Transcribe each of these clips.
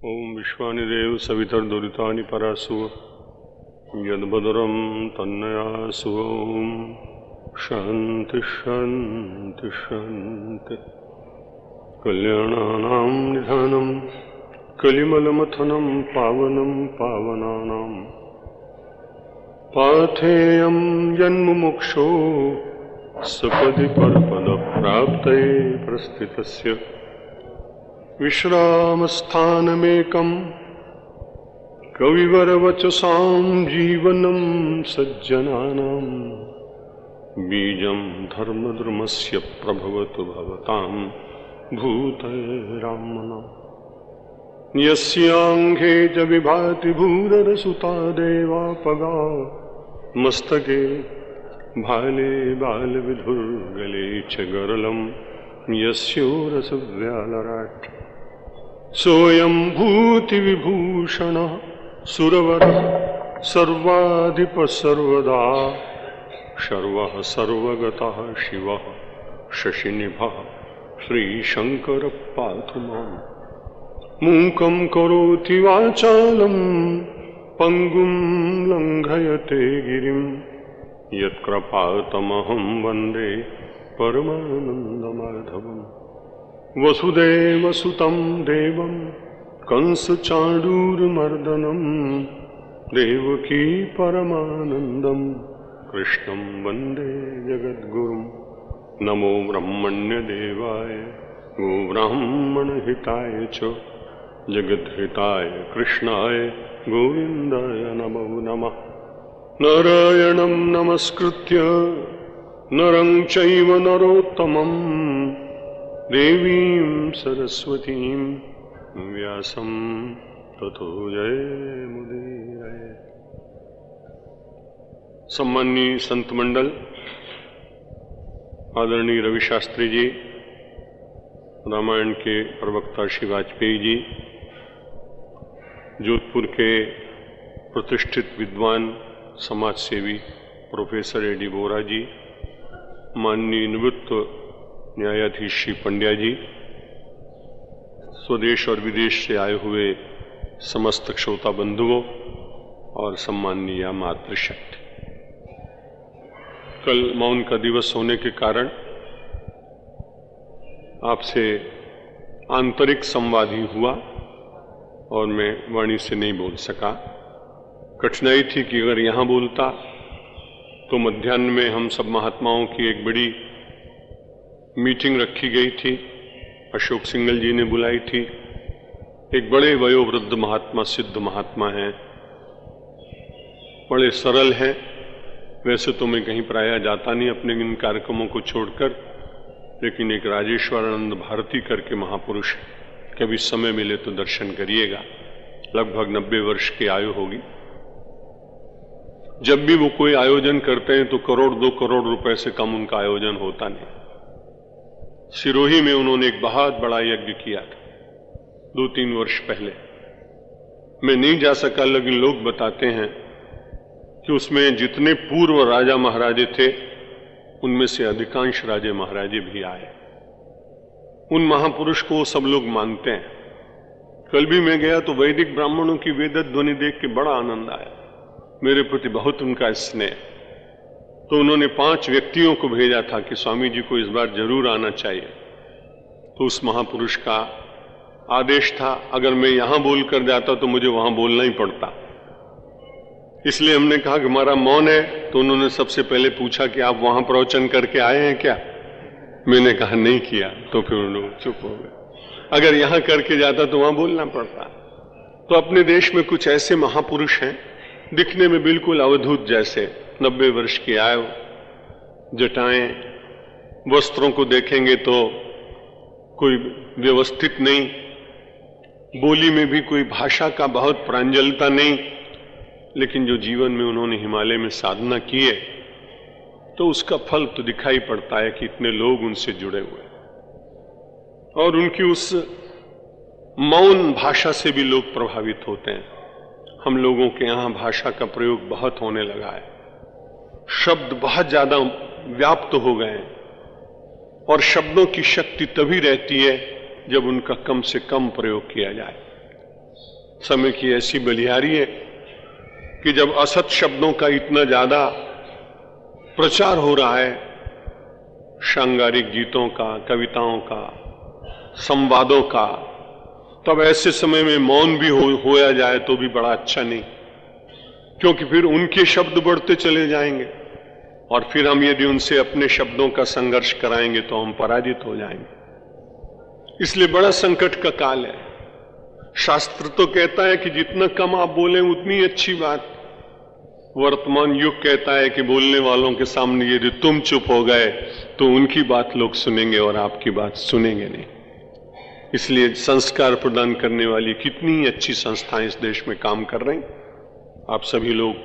ओम विश्वानि देव सवितर्दुरितानि परासु यद्भद्रं तन्नयासु। ओम शांति शांति शांति। कल्याणानां निधानं कलिमलमथनं पावनं पावनानां पाथेयं जन्मुमुक्षो सपदि परपदप्राप्तये प्रस्थितस्य विश्रामस्थानमेकं कविवरवचसां जीवनं सज्जनानां बीजं धर्मधर्मस्य प्रभवतु भवतां भूतैरामना। यस्यांघे च विभाति भूररसुता देवापगा मस्तके भाले बालविधुर्गले च गरलं यस्योरसव्यालराट् सोऽयं भूतिविभूषणः सुरवरः सर्वाधिपः सर्वदा शर्वः सर्वगतः शिवः शशिनिभः श्रीशङ्करः पातु माम्। मूकं करोति वाचालं पङ्गुं लङ्घयते गिरिं यत्कृपातमहं वन्दे परमानन्दमाधवम्। वसुदेवसुतं देवं कंसचाणूरमर्दनं देवकी परमानन्दं कृष्णं वन्दे जगद्गुरुं। नमो ब्रह्मण्यदेवाय गोब्राह्मणहिताय च जगद्हिताय कृष्णाय गोविन्दाय नमो नमः। नारायणं नमस्कृत्य नरं चैव नरोत्तमं देवीं सरस्वतीं व्यासं ततो जयमुदीरये। सम्माननीय संत मंडल, आदरणीय रवि शास्त्री जी, रामायण के प्रवक्ता श्री वाजपेयी जी, जोधपुर के प्रतिष्ठित विद्वान समाज सेवी प्रोफेसर एडी बोरा जी, माननीय निवृत्त न्यायाधीश श्री पंड्या जी, स्वदेश और विदेश से आए हुए समस्त श्रोता बंधुओं और सम्माननीय मातृशक्ति। कल मौन का दिवस होने के कारण आपसे आंतरिक संवाद ही हुआ और मैं वाणी से नहीं बोल सका। कठिनाई थी कि अगर यहाँ बोलता तो मध्याह्न में हम सब महात्माओं की एक बड़ी मीटिंग रखी गई थी, अशोक सिंगल जी ने बुलाई थी। एक बड़े वयोवृद्ध महात्मा, सिद्ध महात्मा हैं, बड़े सरल हैं। वैसे तो मैं कहीं प्रायः जाता नहीं अपने इन कार्यक्रमों को छोड़कर, लेकिन एक राजेश्वरानंद भारती करके महापुरुष, कभी समय मिले तो दर्शन करिएगा। लगभग 90 वर्ष की आयु होगी। जब भी वो कोई आयोजन करते हैं तो करोड़ 2 करोड़ रुपए से कम उनका आयोजन होता नहीं। सिरोही में उन्होंने एक बहुत बड़ा यज्ञ किया था 2-3 वर्ष पहले। मैं नहीं जा सका, लेकिन लोग बताते हैं कि उसमें जितने पूर्व राजा महाराजे थे उनमें से अधिकांश राजे महाराजे भी आए। उन महापुरुष को सब लोग मानते हैं। कल भी मैं गया तो वैदिक ब्राह्मणों की वेद ध्वनि देख के बड़ा आनंद आया। मेरे प्रति बहुत उनका स्नेह। तो उन्होंने 5 व्यक्तियों को भेजा था कि स्वामी जी को इस बार जरूर आना चाहिए। तो उस महापुरुष का आदेश था, अगर मैं यहां बोलकर जाता तो मुझे वहां बोलना ही पड़ता। इसलिए हमने कहा कि हमारा मौन है। तो उन्होंने सबसे पहले पूछा कि आप वहां प्रवचन करके आए हैं क्या? मैंने कहा नहीं किया। तो फिर उन्होंने चुप हो गए। अगर यहां करके जाता तो वहां बोलना पड़ता। तो अपने देश में कुछ ऐसे महापुरुष हैं, दिखने में बिल्कुल अवधूत जैसे, 90 वर्ष की आयु, जटाएं, वस्त्रों को देखेंगे तो कोई व्यवस्थित नहीं, बोली में भी कोई भाषा का बहुत प्रांजलता नहीं, लेकिन जो जीवन में उन्होंने हिमालय में साधना की है तो उसका फल तो दिखाई पड़ता है कि इतने लोग उनसे जुड़े हुए। और उनकी उस मौन भाषा से भी लोग प्रभावित होते हैं। हम लोगों के यहां भाषा का प्रयोग बहुत होने लगा है, शब्द बहुत ज्यादा व्याप्त हो गए हैं और शब्दों की शक्ति तभी रहती है जब उनका कम से कम प्रयोग किया जाए। समय की ऐसी बलिहारी है कि जब असत शब्दों का इतना ज्यादा प्रचार हो रहा है, श्रृंगारिक गीतों का, कविताओं का, संवादों का, तब ऐसे समय में मौन भी होया जाए तो भी बड़ा अच्छा नहीं, क्योंकि फिर उनके शब्द बढ़ते चले जाएंगे और फिर हम यदि उनसे अपने शब्दों का संघर्ष कराएंगे तो हम पराजित हो जाएंगे। इसलिए बड़ा संकट का काल है। शास्त्र तो कहता है कि जितना कम आप बोलें उतनी अच्छी बात। वर्तमान युग कहता है कि बोलने वालों के सामने यदि तुम चुप हो गए तो उनकी बात लोग सुनेंगे और आपकी बात सुनेंगे नहीं। इसलिए संस्कार प्रदान करने वाली कितनी अच्छी संस्थाएं इस देश में काम कर रही। आप सभी लोग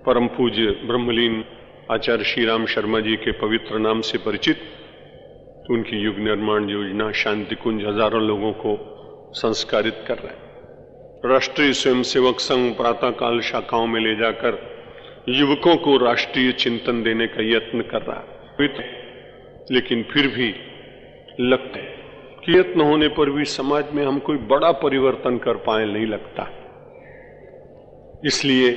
परम पूज्य ब्रह्मलीन आचार्य श्री राम शर्मा जी के पवित्र नाम से परिचित, उनकी युग निर्माण योजना शांति कुंज हजारों लोगों को संस्कारित कर रहे हैं। राष्ट्रीय स्वयंसेवक संघ प्रातःकाल शाखाओं में ले जाकर युवकों को राष्ट्रीय चिंतन देने का यत्न कर रहा है, लेकिन फिर भी लगता है कि यत्न होने पर भी समाज में हम कोई बड़ा परिवर्तन कर पाए नहीं लगता। इसलिए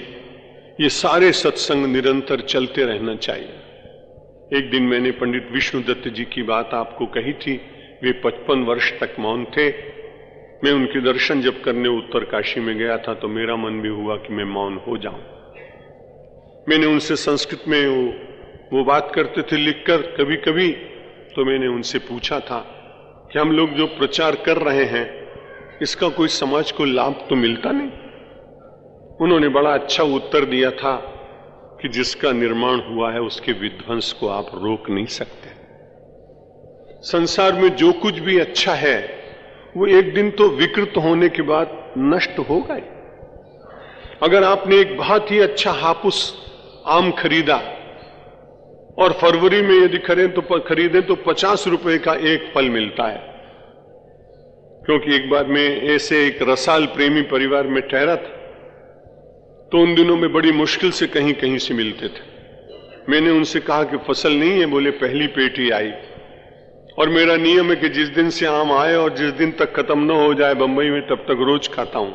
ये सारे सत्संग निरंतर चलते रहना चाहिए। एक दिन मैंने पंडित विष्णुदत्त जी की बात आपको कही थी। वे 55 वर्ष तक मौन थे। मैं उनके दर्शन जब करने उत्तर काशी में गया था तो मेरा मन भी हुआ कि मैं मौन हो जाऊं। मैंने उनसे संस्कृत में वो बात करते थे लिखकर कभी कभी, तो मैंने उनसे पूछा था कि हम लोग जो प्रचार कर रहे हैं इसका कोई समाज को लाभ तो मिलता नहीं। उन्होंने बड़ा अच्छा उत्तर दिया था कि जिसका निर्माण हुआ है उसके विध्वंस को आप रोक नहीं सकते। संसार में जो कुछ भी अच्छा है वो एक दिन तो विकृत होने के बाद नष्ट होगा ही। अगर आपने एक बहुत ही अच्छा हापुस आम खरीदा और फरवरी में यदि खरीदें तो 50 रुपए का एक फल मिलता है। क्योंकि एक बार मैं ऐसे एक रसाल प्रेमी परिवार में ठहरा था, तो उन दिनों में बड़ी मुश्किल से कहीं कहीं से मिलते थे। मैंने उनसे कहा कि फसल नहीं है। बोले पहली पेटी आई। और मेरा नियम है कि जिस दिन से आम आए और जिस दिन तक खत्म न हो जाए बंबई में, तब तक रोज खाता हूं।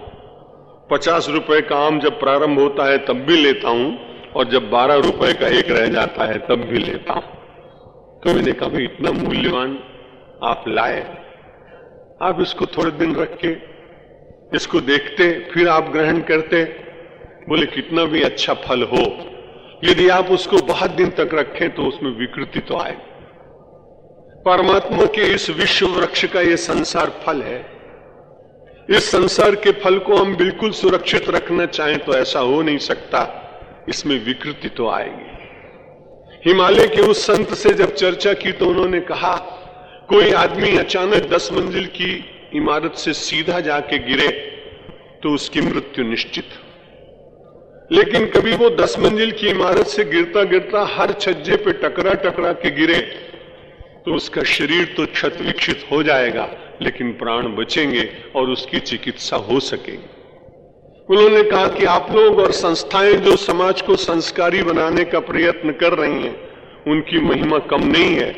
50 रुपए का आम जब प्रारंभ होता है तब भी लेता हूं, और जब 12 रुपए का एक रह जाता है तब भी लेता हूं। तो मैंने कहा भाई इतना मूल्यवान आप लाए, आप इसको थोड़े दिन रख के इसको देखते फिर आप ग्रहण करते। बोले कितना भी अच्छा फल हो, यदि आप उसको बहुत दिन तक रखें तो उसमें विकृति तो आए। परमात्मा के इस विश्व वृक्ष का ये संसार फल है। इस संसार के फल को हम बिल्कुल सुरक्षित रखना चाहें तो ऐसा हो नहीं सकता, इसमें विकृति तो आएगी। हिमालय के उस संत से जब चर्चा की तो उन्होंने कहा कोई आदमी अचानक 10 मंजिल की इमारत से सीधा जाके गिरे तो उसकी मृत्यु निश्चित। लेकिन कभी वो 10 मंजिल की इमारत से गिरता गिरता हर छज्जे पे टकरा टकरा के गिरे तो उसका शरीर तो क्षत विक्षित हो जाएगा, लेकिन प्राण बचेंगे और उसकी चिकित्सा हो सकेगी। उन्होंने कहा कि आप लोग और संस्थाएं जो समाज को संस्कारी बनाने का प्रयत्न कर रही हैं, उनकी महिमा कम नहीं है।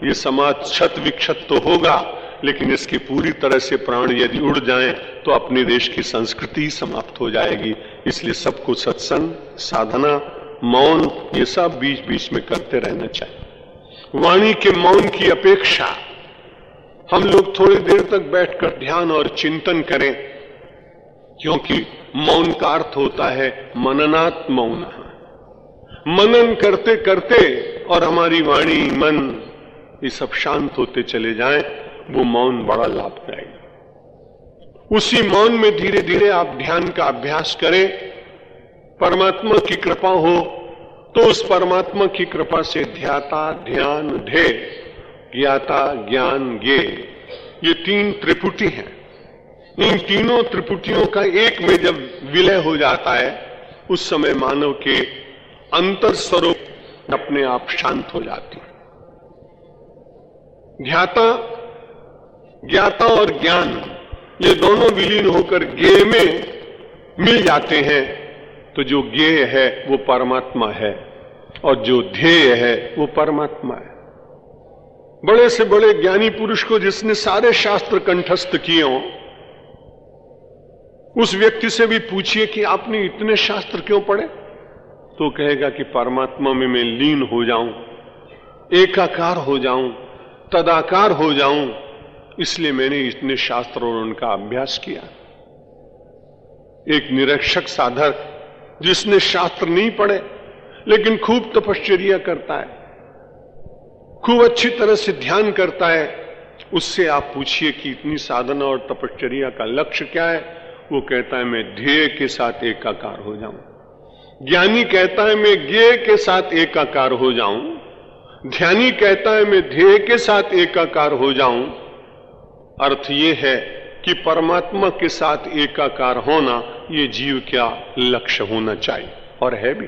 ये समाज क्षत विक्षत तो होगा, लेकिन इसकी पूरी तरह से प्राण यदि उड़ जाएं तो अपने देश की संस्कृति समाप्त हो जाएगी। इसलिए सबको सत्संग, साधना, मौन ये सब बीच बीच में करते रहना चाहिए। वाणी के मौन की अपेक्षा हम लोग थोड़ी देर तक बैठकर ध्यान और चिंतन करें, क्योंकि मौन का अर्थ होता है मननात् मौन। मनन करते करते और हमारी वाणी, मन ये सब शांत होते चले जाएं, वो मौन बड़ा लाभदायक। उसी मौन में धीरे धीरे आप ध्यान का अभ्यास करें। परमात्मा की कृपा हो तो उस परमात्मा की कृपा से ध्याता, ध्यान, ध्येय, ज्ञाता, ज्ञान, ज्ञेय, ये 3 त्रिपुटी हैं। इन तीनों त्रिपुटियों का एक में जब विलय हो जाता है उस समय मानव के अंतर स्वरूप अपने आप शांत हो जाती है। ध्याता, ज्ञाता और ज्ञान ये दोनों विलीन होकर ज्ञेय में मिल जाते हैं, तो जो ज्ञेय है वो परमात्मा है और जो ध्येय है वो परमात्मा है। बड़े से बड़े ज्ञानी पुरुष को जिसने सारे शास्त्र कंठस्थ किए हों, उस व्यक्ति से भी पूछिए कि आपने इतने शास्त्र क्यों पढ़े, तो कहेगा कि परमात्मा में मैं लीन हो जाऊं, एकाकार हो जाऊं, तदाकार हो जाऊं, इसलिए मैंने इतने शास्त्र और उनका अभ्यास किया। एक निरक्षक साधक जिसने शास्त्र नहीं पढ़े लेकिन खूब तपश्चर्या करता है, खूब अच्छी तरह से ध्यान करता है, उससे आप पूछिए कि इतनी साधना और तपश्चर्या का लक्ष्य क्या है। वो कहता है मैं ध्येय के साथ एकाकार हो जाऊं। ज्ञानी कहता है मैं ज्ञेय के साथ एकाकार हो जाऊं। ध्यानी कहता है मैं ध्येय के साथ एकाकार हो जाऊं। अर्थ ये है कि परमात्मा के साथ एकाकार होना ये जीव का लक्ष्य होना चाहिए, और है भी।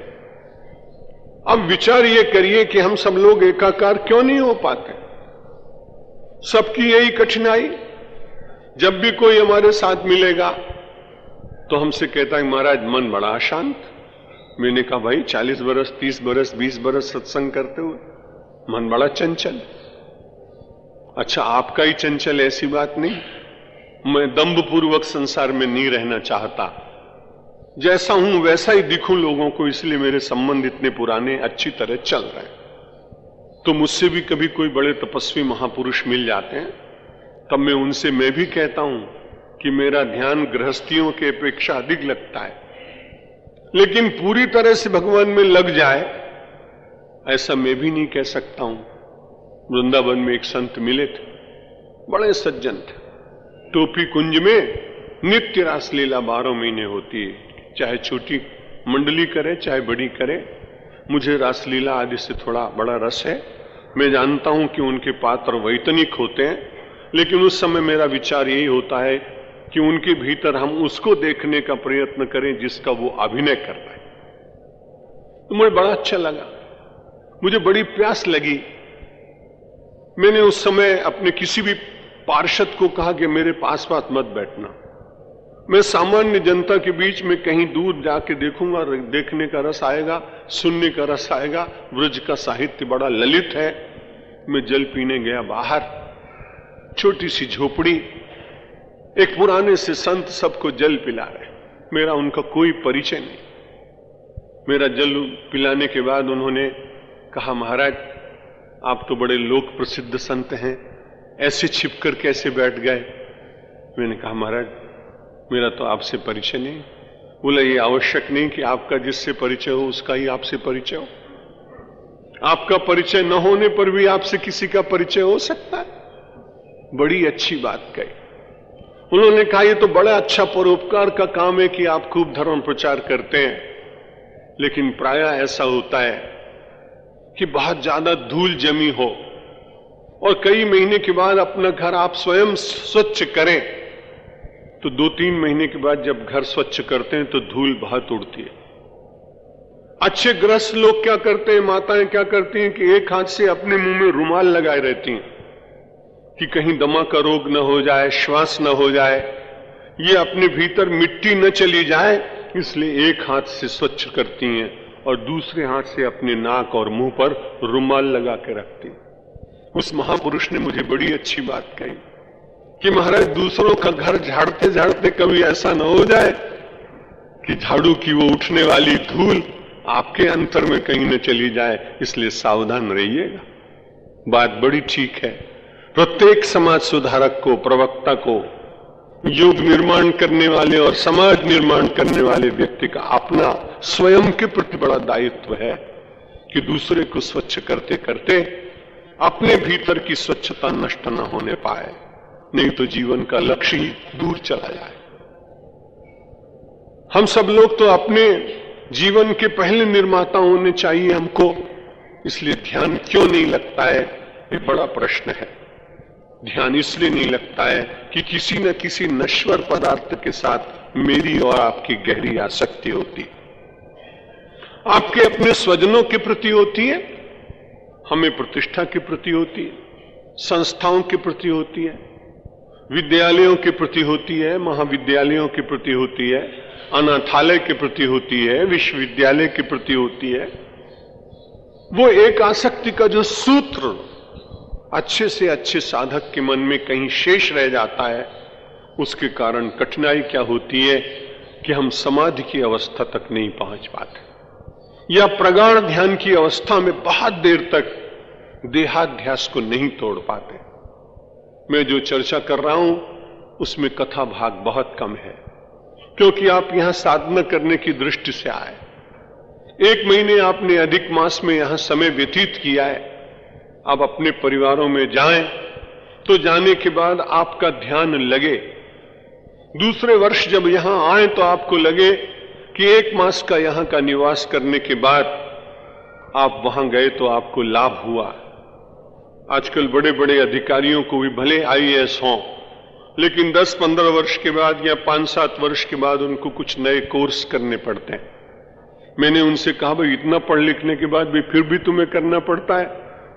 अब विचार ये करिए कि हम सब लोग एकाकार क्यों नहीं हो पाते। सबकी यही कठिनाई। जब भी कोई हमारे साथ मिलेगा तो हमसे कहता है महाराज मन बड़ा अशांत। मैंने कहा भाई 40 बरस 30 बरस 20 बरस सत्संग करते हुए मन बड़ा चंचल। अच्छा, आपका ही चंचल, ऐसी बात नहीं। मैं दंभपूर्वक संसार में नहीं रहना चाहता, जैसा हूं वैसा ही दिखूं लोगों को, इसलिए मेरे संबंध इतने पुराने अच्छी तरह चल रहे हैं। तो मुझसे भी कभी कोई बड़े तपस्वी महापुरुष मिल जाते हैं, तब मैं उनसे मैं भी कहता हूं कि मेरा ध्यान गृहस्थियों के अपेक्षा अधिक लगता है, लेकिन पूरी तरह से भगवान में लग जाए ऐसा मैं भी नहीं कह सकता हूं। वृंदावन में एक संत मिले थे, बड़े सज्जन थे। टोपी कुंज में नित्य रासलीला 12 महीने होती है, चाहे छोटी मंडली करे चाहे बड़ी करे। मुझे रासलीला आदि से थोड़ा बड़ा रस है। मैं जानता हूं कि उनके पात्र वैतनिक होते हैं, लेकिन उस समय मेरा विचार यही होता है कि उनके भीतर हम उसको देखने का प्रयत्न करें जिसका वो अभिनय कर रहे हैं। तो मुझे बड़ा अच्छा लगा, मुझे बड़ी प्यास लगी। मैंने उस समय अपने किसी भी पार्षद को कहा कि मेरे पास पास मत बैठना, मैं सामान्य जनता के बीच में कहीं दूर जाके देखूंगा, देखने का रस आएगा, सुनने का रस आएगा। ब्रज का साहित्य बड़ा ललित है। मैं जल पीने गया बाहर, छोटी सी झोपड़ी, एक पुराने से संत सबको जल पिला रहे, मेरा उनका कोई परिचय नहीं। मेरा जल पिलाने के बाद उन्होंने कहा महाराज आप तो बड़े लोक प्रसिद्ध संत हैं, ऐसे छिपकर कैसे बैठ गए। मैंने कहा महाराज मेरा तो आपसे परिचय नहीं। बोला ये आवश्यक नहीं कि आपका जिससे परिचय हो उसका ही आपसे परिचय हो, आपका परिचय न होने पर भी आपसे किसी का परिचय हो सकता है। बड़ी अच्छी बात कही। उन्होंने कहा ये तो बड़ा अच्छा परोपकार का काम है कि आप खूब धर्म प्रचार करते हैं, लेकिन प्रायः ऐसा होता है कि बहुत ज्यादा धूल जमी हो और कई महीने के बाद अपना घर आप स्वयं स्वच्छ करें, तो 2-3 महीने के बाद जब घर स्वच्छ करते हैं तो धूल बहुत उड़ती है। अच्छे गृहस्थ लोग क्या करते हैं, माताएं क्या करती हैं कि एक हाथ से अपने मुंह में रुमाल लगाए रहती हैं कि कहीं दमा का रोग न हो जाए, श्वास न हो जाए, ये अपने भीतर मिट्टी न चली जाए, इसलिए एक हाथ से स्वच्छ करती हैं और दूसरे हाथ से अपने नाक और मुंह पर रुमाल लगा के रखती हैं। उस महापुरुष ने मुझे बड़ी अच्छी बात कही कि महाराज दूसरों का घर झाड़ते झाड़ते कभी ऐसा न हो जाए कि झाड़ू की वो उठने वाली धूल आपके अंतर में कहीं न चली जाए, इसलिए सावधान रहिएगा। बात बड़ी ठीक है। प्रत्येक समाज सुधारक को, प्रवक्ता को, युग निर्माण करने वाले और समाज निर्माण करने वाले व्यक्ति का अपना स्वयं के प्रति बड़ा दायित्व है कि दूसरे को स्वच्छ करते करते अपने भीतर की स्वच्छता नष्ट न होने पाए, नहीं तो जीवन का लक्ष्य ही दूर चला जाए। हम सब लोग तो अपने जीवन के पहले निर्माता होने चाहिए हमको, इसलिए ध्यान क्यों नहीं लगता है, ये बड़ा प्रश्न है। ध्यान इसलिए नहीं लगता है कि किसी न किसी नश्वर पदार्थ के साथ मेरी और आपकी गहरी आसक्ति होती है। आपके अपने स्वजनों के प्रति होती है, हमें प्रतिष्ठा के प्रति होती है, संस्थाओं के प्रति होती है, विद्यालयों के प्रति होती है, महाविद्यालयों के प्रति होती है, अनाथालय के प्रति होती है, विश्वविद्यालय के प्रति होती है। वो एक आसक्ति का जो सूत्र अच्छे से अच्छे साधक के मन में कहीं शेष रह जाता है, उसके कारण कठिनाई क्या होती है कि हम समाधि की अवस्था तक नहीं पहुंच पाते या प्रगाढ़ ध्यान की अवस्था में बहुत देर तक देहाध्यास को नहीं तोड़ पाते। मैं जो चर्चा कर रहा हूं उसमें कथा भाग बहुत कम है, क्योंकि आप यहां साधना करने की दृष्टि से आए। 1 महीने आपने अधिक मास में यहां समय व्यतीत किया है। आप अपने परिवारों में जाएं तो जाने के बाद आपका ध्यान लगे। दूसरे वर्ष जब यहां आए तो आपको लगे कि 1 मास का यहां का निवास करने के बाद आप वहां गए तो आपको लाभ हुआ। आजकल बड़े बड़े अधिकारियों को भी भले IAS हों, लेकिन 10-15 वर्ष के बाद या 5-7 वर्ष के बाद उनको कुछ नए कोर्स करने पड़ते हैं। मैंने उनसे कहा, भाई इतना पढ़ लिखने के बाद भी फिर भी तुम्हें करना पड़ता है?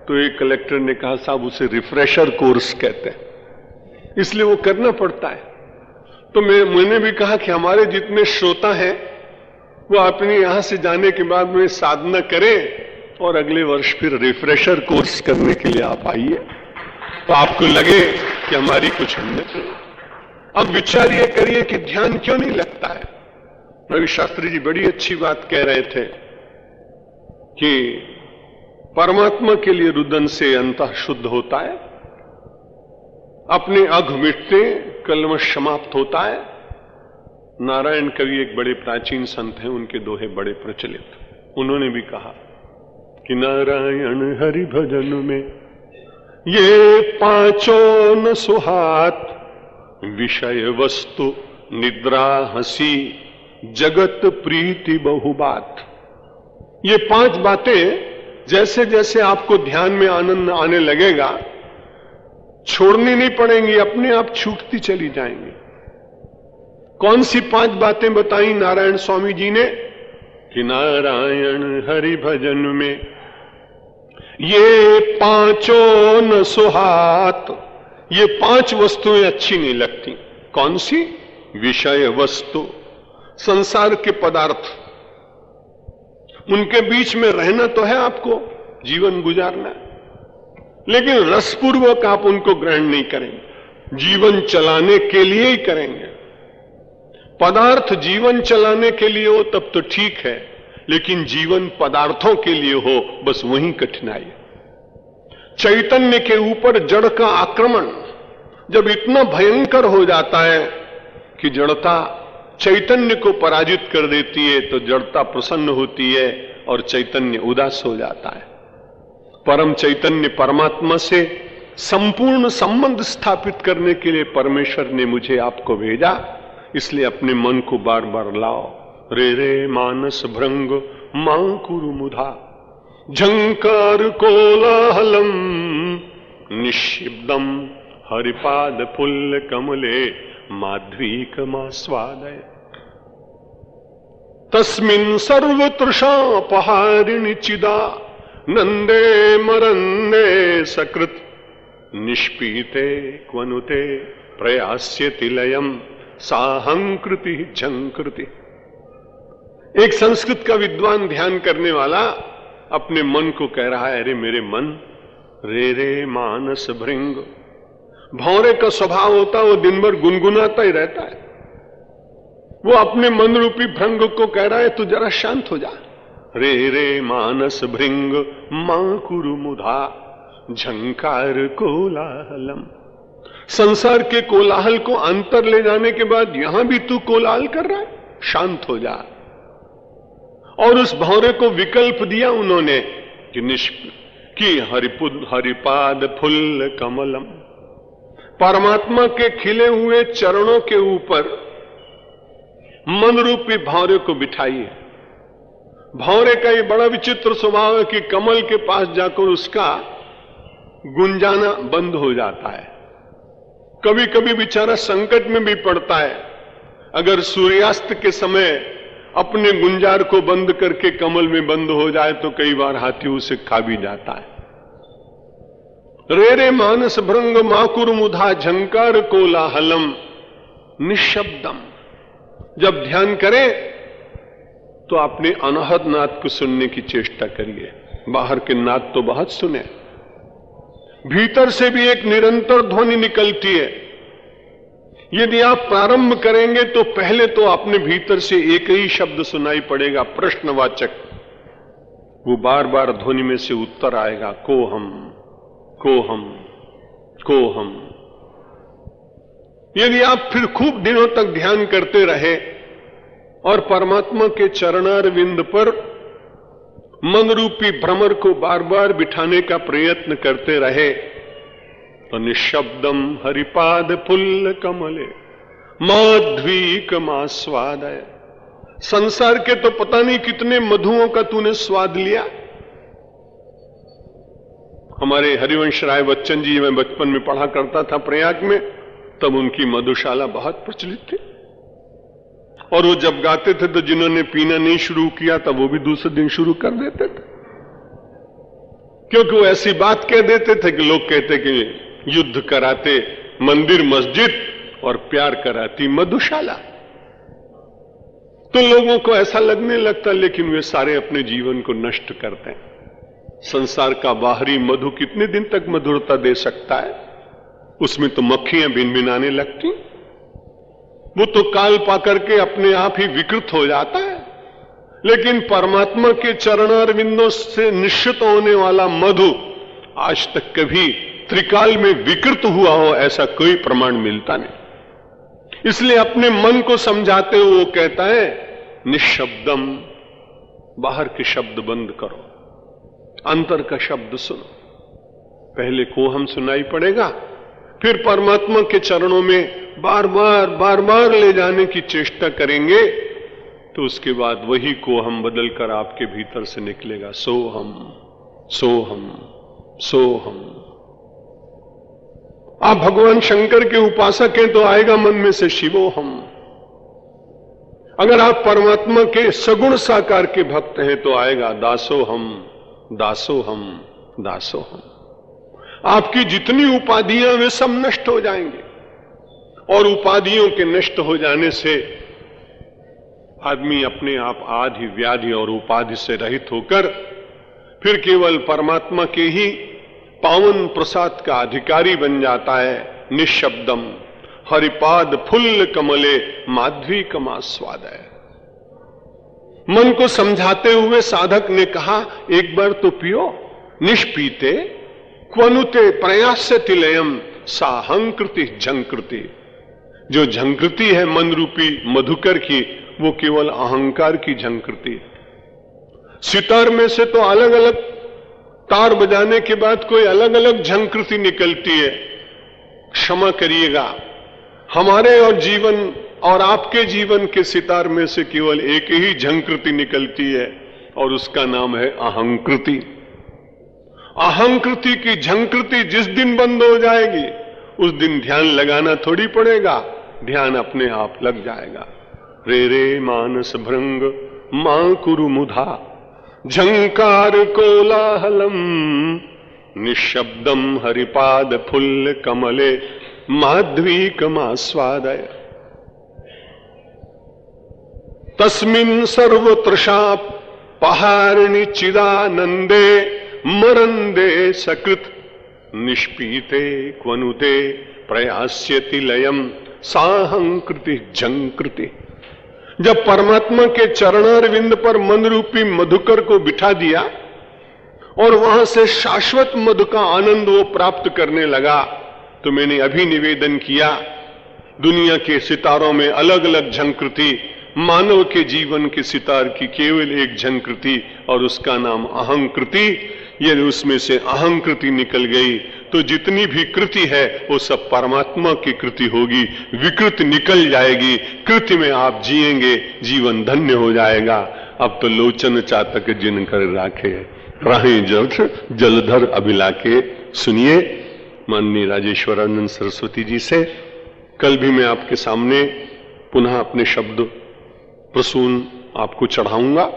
तो एक कलेक्टर ने कहा, साहब उसे रिफ्रेशर कोर्स कहते हैं, इसलिए वो करना पड़ता है। तो मैंने भी कहा कि हमारे जितने श्रोता हैं वो अपने यहां से जाने के बाद में साधना करें और अगले वर्ष फिर रिफ्रेशर कोर्स करने के लिए आप आइए, तो आपको लगे कि हमारी कुछ हिम्मत है। अब विचार ये करिए कि ध्यान क्यों नहीं लगता है। रवि शास्त्री जी बड़ी अच्छी बात कह रहे थे कि परमात्मा के लिए रुदन से अंतः शुद्ध होता है, अपने अघ मिटते कलमश समाप्त होता है। नारायण कवि एक बड़े प्राचीन संत हैं, उनके दोहे बड़े प्रचलित। उन्होंने भी कहा कि नारायण हरि भजन में ये पांचों न सुहात, विषय वस्तु निद्रा हंसी जगत प्रीति बहुबात। ये 5 बातें जैसे जैसे आपको ध्यान में आनंद आने लगेगा छोड़नी नहीं पड़ेंगी, अपने आप छूटती चली जाएंगी। कौन सी 5 बातें बताई नारायण स्वामी जी ने कि नारायण हरि भजन में ये पांचों न सुहात, ये 5 वस्तुएं अच्छी नहीं लगती। कौन सी? विषय वस्तु, संसार के पदार्थ, उनके बीच में रहना तो है आपको, जीवन गुजारना, लेकिन रसपूर्वक आप उनको ग्रहण नहीं करेंगे, जीवन चलाने के लिए ही करेंगे। पदार्थ जीवन चलाने के लिए हो तब तो ठीक है, लेकिन जीवन पदार्थों के लिए हो, बस वही कठिनाई है। चैतन्य के ऊपर जड़ का आक्रमण जब इतना भयंकर हो जाता है कि जड़ता चैतन्य को पराजित कर देती है, तो जड़ता प्रसन्न होती है और चैतन्य उदास हो जाता है। परम चैतन्य परमात्मा से संपूर्ण संबंध स्थापित करने के लिए परमेश्वर ने मुझे आपको भेजा, इसलिए अपने मन को बार बार लाओ। रे रे मानस भृंग मां कुरु मुधा, झंकार कोलाहलम निशिब्दम हरिपाद फुल्ल कमले माध्वीकमास्वादय। तस्मिन् सर्वतृषापहारिणि चिदा नंदे मरंदे सकृत निष्पीते क्वनुते प्रयास्यति लयम साहंकृति झंकृति। एक संस्कृत का विद्वान ध्यान करने वाला अपने मन को कह रहा है, अरे मेरे मन, रे रे मानस भृंग। भौरे का स्वभाव होता है, वो दिन भर गुनगुनाता ही रहता है। वो अपने मन रूपी भृंग को कह रहा है, तू जरा शांत हो जा। रे रे मानस भृंग मां कुरु मुधा, झंकार कोलाहलम। संसार के कोलाहल को अंतर ले जाने के बाद यहां भी तू कोलाहल कर रहा है, शांत हो जा। और उस भौरे को विकल्प दिया उन्होंने कि हरिपाद फुल्ल कमलम, परमात्मा के खिले हुए चरणों के ऊपर मन रूपी भौरे को बिठाइए। भौरे का ये बड़ा विचित्र स्वभाव है कि कमल के पास जाकर उसका गुंजाना बंद हो जाता है। कभी कभी बेचारा संकट में भी पड़ता है। अगर सूर्यास्त के समय अपने गुंजार को बंद करके कमल में बंद हो जाए तो कई बार हाथी उसे खा भी जाता है। रे रे मानस भृंग माकुर मुधा, झंकार कोलाहलम निशब्दम। जब ध्यान करें तो अपने अनहद नाद को सुनने की चेष्टा करिए। बाहर के नाद तो बहुत सुने, भीतर से भी एक निरंतर ध्वनि निकलती है। यदि आप प्रारंभ करेंगे तो पहले तो अपने भीतर से एक ही शब्द सुनाई पड़ेगा, प्रश्नवाचक। वो बार बार ध्वनि में से उत्तर आएगा, कोहम, कोहम, कोहम। यदि आप फिर खूब दिनों तक ध्यान करते रहे और परमात्मा के चरणारविंद पर मन रूपी भ्रमर को बार बार बिठाने का प्रयत्न करते रहे, तो निःशब्दम हरिपाद पुल्ल कमले माध्वीकमास्वादय। संसार के तो पता नहीं कितने मधुओं का तूने स्वाद लिया। हमारे हरिवंश राय बच्चन जी, मैं बचपन में पढ़ा करता था प्रयाग में, तब उनकी मधुशाला बहुत प्रचलित थी। और वो जब गाते थे तो जिन्होंने पीना नहीं शुरू किया तब वो भी दूसरे दिन शुरू कर देते थे, क्योंकि वो ऐसी बात कह देते थे कि लोग कहते कि युद्ध कराते मंदिर मस्जिद और प्यार कराती मधुशाला। तो लोगों को ऐसा लगने लगता, लेकिन वे सारे अपने जीवन को नष्ट करते हैं। संसार का बाहरी मधु कितने दिन तक मधुरता दे सकता है? उसमें तो मक्खियां भिनभिनाने लगती, वो तो काल पाकर के अपने आप ही विकृत हो जाता है। लेकिन परमात्मा के चरणारविंदों से निश्चित होने वाला मधु आज तक कभी त्रिकाल में विकृत हुआ हो ऐसा कोई प्रमाण मिलता नहीं। इसलिए अपने मन को समझाते हुए वो कहता है, निःशब्दम, बाहर के शब्द बंद करो, अंतर का शब्द सुनो। पहले कोहम सुनाई पड़ेगा, फिर परमात्मा के चरणों में बार बार ले जाने की चेष्टा करेंगे, तो उसके बाद वही कोहम बदलकर आपके भीतर से निकलेगा, सोहम, सोहम, सोहम। आप भगवान शंकर के उपासक हैं तो आएगा मन में से शिवोहम। अगर आप परमात्मा के सगुण साकार के भक्त हैं तो आएगा दासोहम, दासोहम, दासोहम। आपकी जितनी उपाधियां वे सब नष्ट हो जाएंगे, और उपाधियों के नष्ट हो जाने से आदमी अपने आप आदि व्याधि और उपाधि से रहित होकर फिर केवल परमात्मा के ही पावन प्रसाद का अधिकारी बन जाता है। निःशब्दम हरिपाद फुल्ल कमले माध्वी कमास्वादय। मन को समझाते हुए साधक ने कहा, एक बार तो पियो। निष्पीते क्वनुते प्रयास्यति लयम साहंकृति झंकृति। जो झंकृति है मन रूपी मधुकर की, वो केवल अहंकार की झंकृति। सितार में से तो अलग अलग तार बजाने के बाद कोई अलग अलग झंकृति निकलती है। क्षमा करिएगा, हमारे और जीवन और आपके जीवन के सितार में से केवल एक ही झंकृति निकलती है, और उसका नाम है अहंकृति। अहंकृति की झंकृति जिस दिन बंद हो जाएगी, उस दिन ध्यान लगाना थोड़ी पड़ेगा, ध्यान अपने आप लग जाएगा। रे रे मानस भृंग मां कुरु मुधा झंकार कोलाहलम निःशब्दम हरिपाद फुल्ल कमले माध्वी कमास्वादय। तस्मिन् सर्वतृषा पहारिणि चिदानंदे मरंदे सकृत निष्पीते क्वनुते प्रयास्यति लयम साहंकृति झंकृति। जब परमात्मा के चरणारविंद पर मन रूपी मधुकर को बिठा दिया और वहां से शाश्वत मधु का आनंद वो प्राप्त करने लगा, तो मैंने अभी निवेदन किया, दुनिया के सितारों में अलग अलग झंकृति, मानव के जीवन के सितार की केवल एक झंकृति, और उसका नाम अहंकृति। यदि उसमें से अहंकृति निकल गई तो जितनी भी कृति है वो सब परमात्मा की कृति होगी, विकृति निकल जाएगी, कृति में आप जिएंगे, जीवन धन्य हो जाएगा। अब तो लोचन चातक जिन कर राखे राहें जलधर अभिलाके। सुनिए माननीय राजेश्वरानंद सरस्वती जी से। कल भी मैं आपके सामने पुनः अपने शब्द प्रसून आपको चढ़ाऊंगा,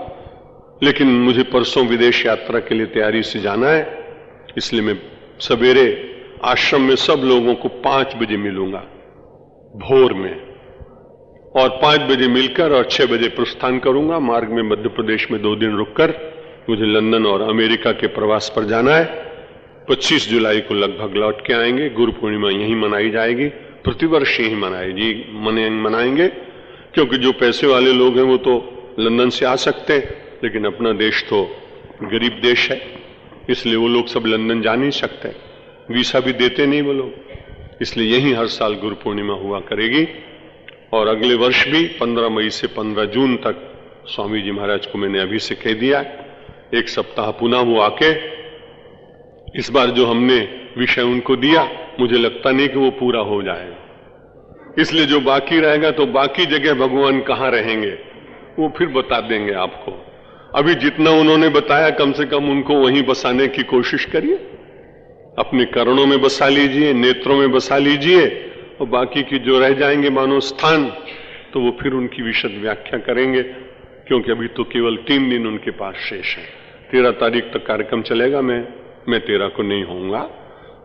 लेकिन मुझे परसों विदेश यात्रा के लिए तैयारी से जाना है, इसलिए मैं सवेरे आश्रम में सब लोगों को 5 बजे मिलूंगा भोर में, और 5 बजे मिलकर और 6 बजे प्रस्थान करूंगा। मार्ग में मध्य प्रदेश में 2 दिन रुककर मुझे लंदन और अमेरिका के प्रवास पर जाना है। 25 जुलाई को लगभग लौट के आएंगे। गुरु पूर्णिमा यहीं मनाई जाएगी प्रतिवर्ष ही मनाएंगे, क्योंकि जो पैसे वाले लोग हैं वो तो लंदन से आ सकते हैं, लेकिन अपना देश तो गरीब देश है, इसलिए वो लोग सब लंदन जा नहीं सकते, वीसा भी देते नहीं वो लोग, इसलिए यही हर साल गुरु पूर्णिमा हुआ करेगी। और अगले वर्ष भी 15 मई से 15 जून तक स्वामी जी महाराज को मैंने अभी से कह दिया, एक सप्ताह पुनः वो आके इस बार जो हमने विषय उनको दिया, मुझे लगता नहीं कि वो पूरा हो जाएगा, इसलिए जो बाकी रहेगा तो बाकी जगह भगवान कहां रहेंगे वो फिर बता देंगे आपको। अभी जितना उन्होंने बताया कम से कम उनको वहीं बसाने की कोशिश करिए, अपने करणों में बसा लीजिए, नेत्रों में बसा लीजिए, और बाकी की जो रह जाएंगे मानो स्थान, तो वो फिर उनकी विशद व्याख्या करेंगे, क्योंकि अभी तो केवल 3 दिन उनके पास शेष है। 13 तारीख तक कार्यक्रम चलेगा, मैं 13 को नहीं होऊंगा,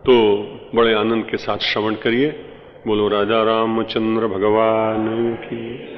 तो बड़े आनंद के साथ श्रवण करिए। बोलो राजा रामचंद्र भगवान की।